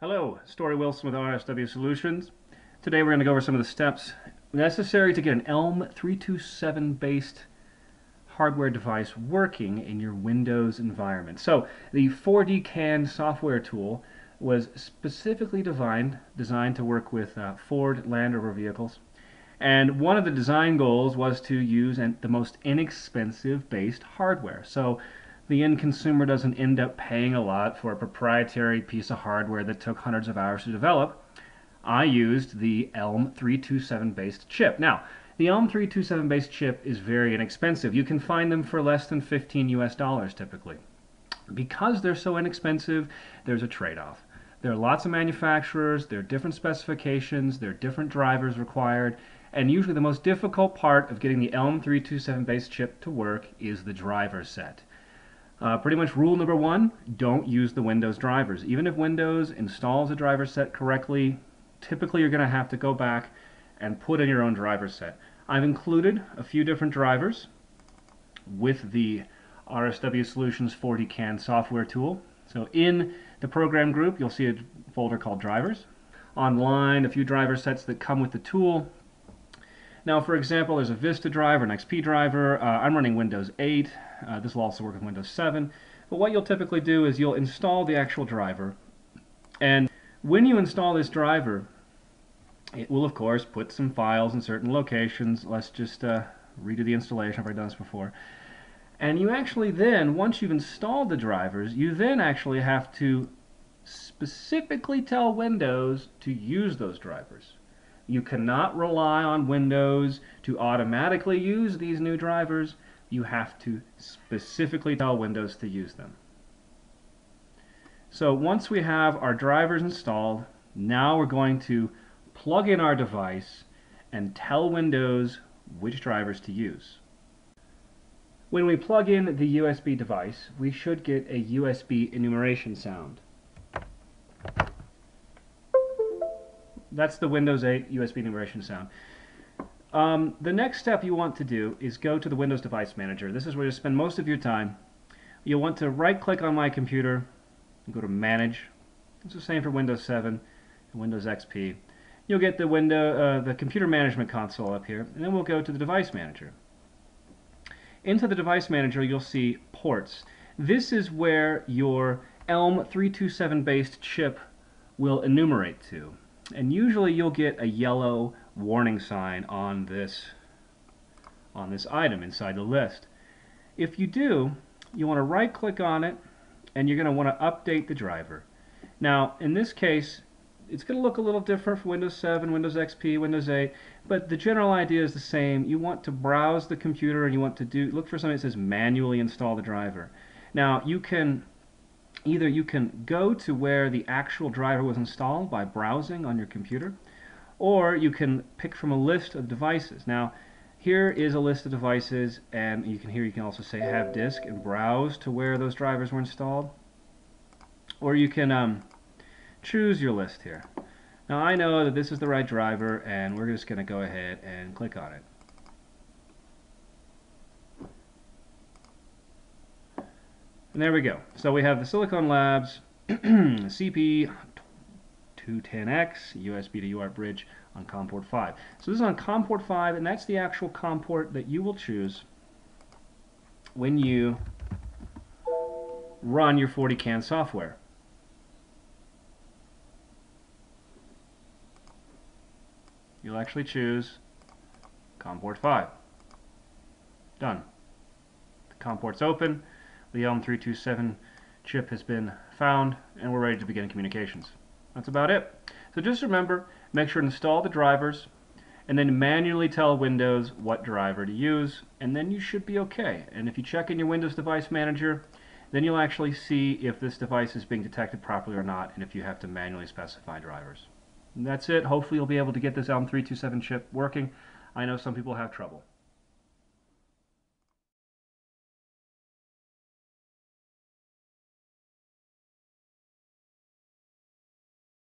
Hello, Story Wilson with RSW Solutions. Today we're going to go over some of the steps necessary to get an ELM 327 based hardware device working in your Windows environment. So the 4DCAN software tool was specifically designed to work with Ford Land Rover vehicles. And one of the design goals was to use the most inexpensive based hardware. So the end consumer doesn't end up paying a lot for a proprietary piece of hardware that took hundreds of hours to develop. I used the ELM 327 based chip. Now, the ELM 327 based chip is very inexpensive. You can find them for less than $15 typically. Because they're so inexpensive, there's a trade-off. There are lots of manufacturers, there are different specifications, there are different drivers required, and usually the most difficult part of getting the ELM 327 based chip to work is the driver set. Pretty much rule number one, don't use the Windows drivers. Even if Windows installs a driver set correctly, typically you're going to have to go back and put in your own driver set. I've included a few different drivers with the RSW Solutions 4DCAN software tool. So in the program group, you'll see a folder called Drivers. Online, a few driver sets that come with the tool. Now, for example, there's a Vista driver, an XP driver. I'm running Windows 8. This will also work with Windows 7. But what you'll typically do is you'll install the actual driver. And when you install this driver, it will, of course, put some files in certain locations. Let's just redo the installation. I've already done this before. And you actually then, once you've installed the drivers, you then actually have to specifically tell Windows to use those drivers. You cannot rely on Windows to automatically use these new drivers. You have to specifically tell Windows to use them. So once we have our drivers installed, now we're going to plug in our device and tell Windows which drivers to use. When we plug in the USB device, we should get a USB enumeration sound. That's the Windows 8 USB enumeration sound. The next step you want to do is go to the Windows Device Manager. This is where you spend most of your time. You'll want to right-click on My Computer and go to Manage. It's the same for Windows 7 and Windows XP. You'll get the Computer Management Console up here, and then we'll go to the Device Manager. Into the Device Manager, you'll see Ports. This is where your ELM 327 based chip will enumerate to. And usually you'll get a yellow warning sign on this item inside the list. If you do, you want to right click on it and you're going to want to update the driver. Now in this case it's going to look a little different for Windows 7, Windows XP, Windows 8, but the general idea is the same. You want to browse the computer and you want to look for something that says manually install the driver. Now you can go to where the actual driver was installed by browsing on your computer, or you can pick from a list of devices. Now, here is a list of devices, and you can also say have disk and browse to where those drivers were installed. Or you can choose your list here. Now, I know that this is the right driver, and we're just going to go ahead and click on it. And there we go. So we have the Silicon Labs CP210X USB to UART bridge on COM port 5. So this is on COM port 5, and that's the actual COM port that you will choose when you run your 4DCAN software. You'll actually choose COM port 5. Done. The COM port's open. The ELM 327 chip has been found, and we're ready to begin communications. That's about it. So just remember, make sure to install the drivers, and then manually tell Windows what driver to use, and then you should be okay. And if you check in your Windows Device Manager, then you'll actually see if this device is being detected properly or not, and if you have to manually specify drivers. And that's it. Hopefully you'll be able to get this ELM 327 chip working. I know some people have trouble.